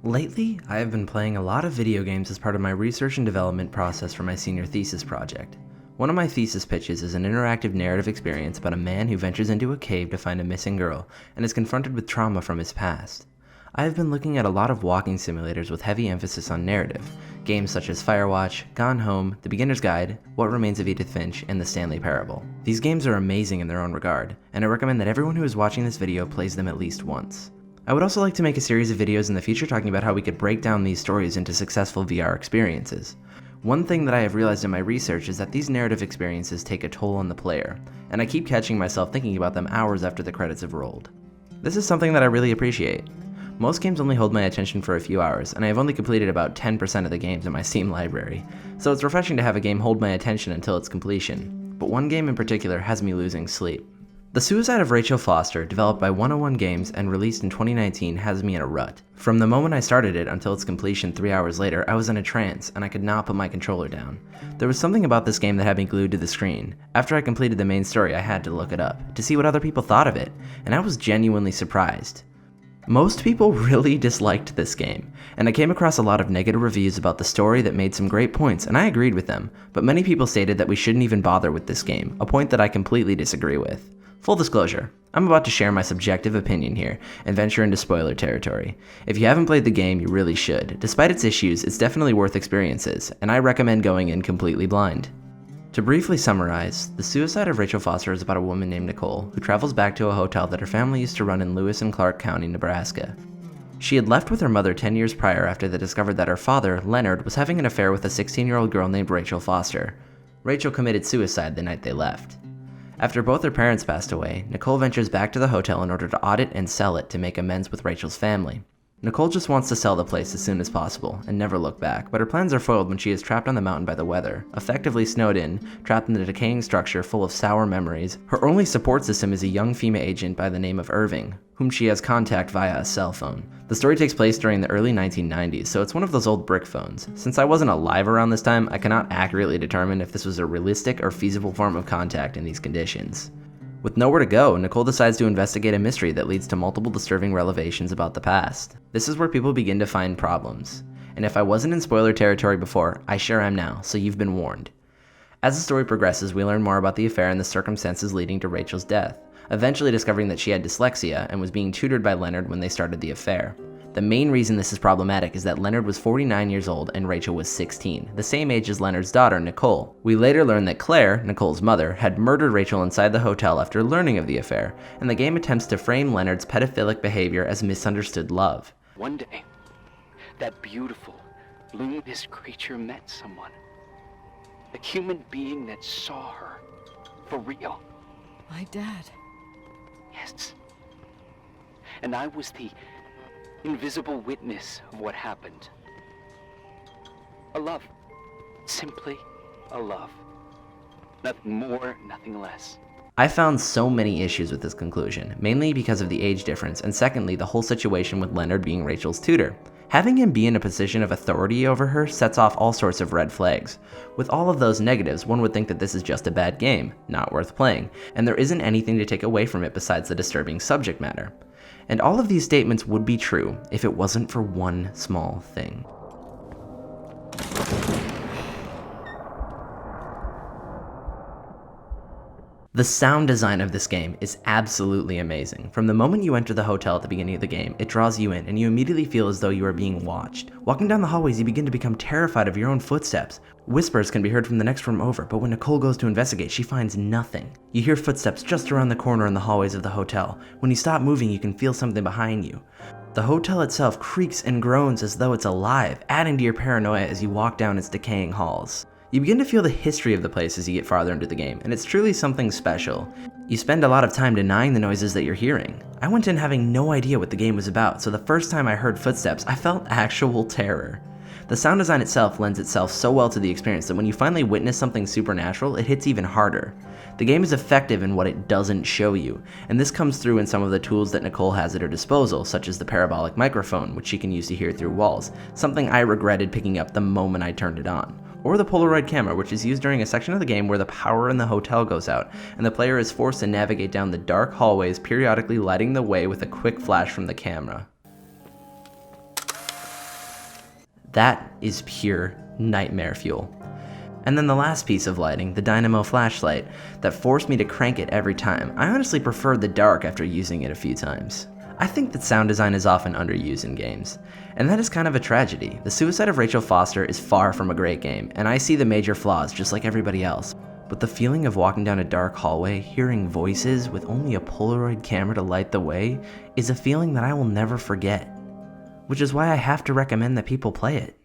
Lately, I have been playing a lot of video games as part of my research and development process for my senior thesis project. One of my thesis pitches is an interactive narrative experience about a man who ventures into a cave to find a missing girl and is confronted with trauma from his past. I have been looking at a lot of walking simulators with heavy emphasis on narrative, games such as Firewatch, Gone Home, The Beginner's Guide, What Remains of Edith Finch, and The Stanley Parable. These games are amazing in their own regard, and I recommend that everyone who is watching this video plays them at least once. I would also like to make a series of videos in the future talking about how we could break down these stories into successful VR experiences. One thing that I have realized in my research is that these narrative experiences take a toll on the player, and I keep catching myself thinking about them hours after the credits have rolled. This is something that I really appreciate. Most games only hold my attention for a few hours, and I have only completed about 10% of the games in my Steam library, so it's refreshing to have a game hold my attention until its completion. But one game in particular has me losing sleep. The Suicide of Rachel Foster, developed by 101 Games and released in 2019, has me in a rut. From the moment I started it until its completion 3 hours later, I was in a trance, and I could not put my controller down. There was something about this game that had me glued to the screen. After I completed the main story, I had to look it up, to see what other people thought of it, and I was genuinely surprised. Most people really disliked this game, and I came across a lot of negative reviews about the story that made some great points, and I agreed with them, but many people stated that we shouldn't even bother with this game, a point that I completely disagree with. Full disclosure, I'm about to share my subjective opinion here and venture into spoiler territory. If you haven't played the game, you really should. Despite its issues, it's definitely worth experiences, and I recommend going in completely blind. To briefly summarize, The Suicide of Rachel Foster is about a woman named Nicole who travels back to a hotel that her family used to run in Lewis and Clark County, Nebraska. She had left with her mother 10 years prior after they discovered that her father, Leonard, was having an affair with a 16-year-old girl named Rachel Foster. Rachel committed suicide the night they left. After both her parents passed away, Nicole ventures back to the hotel in order to audit and sell it to make amends with Rachel's family. Nicole just wants to sell the place as soon as possible and never look back, but her plans are foiled when she is trapped on the mountain by the weather, effectively snowed in, trapped in a decaying structure full of sour memories. Her only support system is a young female agent by the name of Irving, whom she has contact via a cell phone. The story takes place during the early 1990s, so it's one of those old brick phones. Since I wasn't alive around this time, I cannot accurately determine if this was a realistic or feasible form of contact in these conditions. With nowhere to go, Nicole decides to investigate a mystery that leads to multiple disturbing revelations about the past. This is where people begin to find problems. And if I wasn't in spoiler territory before, I sure am now, so you've been warned. As the story progresses, we learn more about the affair and the circumstances leading to Rachel's death, eventually discovering that she had dyslexia and was being tutored by Leonard when they started the affair. The main reason this is problematic is that Leonard was 49 years old and Rachel was 16, the same age as Leonard's daughter, Nicole. We later learn that Claire, Nicole's mother, had murdered Rachel inside the hotel after learning of the affair, and the game attempts to frame Leonard's pedophilic behavior as misunderstood love. One day, that beautiful, luminous creature met someone. A human being that saw her. For real. My dad. Yes. And I was the invisible witness of what happened. A love. Simply a love. Nothing more, nothing less. I found so many issues with this conclusion, mainly because of the age difference, and secondly, the whole situation with Leonard being Rachel's tutor. Having him be in a position of authority over her sets off all sorts of red flags. With all of those negatives, one would think that this is just a bad game, not worth playing, and there isn't anything to take away from it besides the disturbing subject matter. And all of these statements would be true if it wasn't for one small thing. The sound design of this game is absolutely amazing. From the moment you enter the hotel at the beginning of the game, it draws you in and you immediately feel as though you are being watched. Walking down the hallways, you begin to become terrified of your own footsteps. Whispers can be heard from the next room over, but when Nicole goes to investigate, she finds nothing. You hear footsteps just around the corner in the hallways of the hotel. When you stop moving, you can feel something behind you. The hotel itself creaks and groans as though it's alive, adding to your paranoia as you walk down its decaying halls. You begin to feel the history of the place as you get farther into the game, and it's truly something special. You spend a lot of time denying the noises that you're hearing. I went in having no idea what the game was about, so the first time I heard footsteps, I felt actual terror. The sound design itself lends itself so well to the experience that when you finally witness something supernatural, it hits even harder. The game is effective in what it doesn't show you, and this comes through in some of the tools that Nicole has at her disposal, such as the parabolic microphone, which she can use to hear through walls, something I regretted picking up the moment I turned it on. or the Polaroid camera, which is used during a section of the game where the power in the hotel goes out, and the player is forced to navigate down the dark hallways, periodically lighting the way with a quick flash from the camera. That is pure nightmare fuel. And then the last piece of lighting, the dynamo flashlight, that forced me to crank it every time. I honestly preferred the dark after using it a few times. I think that sound design is often underused in games, and that is kind of a tragedy. The Suicide of Rachel Foster is far from a great game, and I see the major flaws just like everybody else. But the feeling of walking down a dark hallway, hearing voices with only a Polaroid camera to light the way, is a feeling that I will never forget. Which is why I have to recommend that people play it.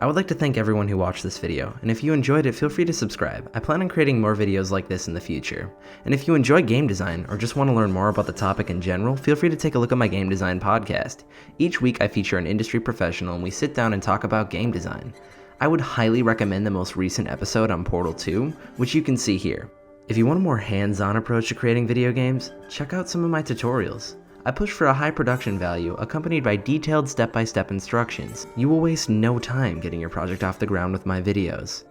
I would like to thank everyone who watched this video, and if you enjoyed it, feel free to subscribe. I plan on creating more videos like this in the future. And if you enjoy game design, or just want to learn more about the topic in general, feel free to take a look at my game design podcast. Each week I feature an industry professional and we sit down and talk about game design. I would highly recommend the most recent episode on Portal 2, which you can see here. If you want a more hands-on approach to creating video games, check out some of my tutorials. I push for a high production value accompanied by detailed step-by-step instructions. You will waste no time getting your project off the ground with my videos.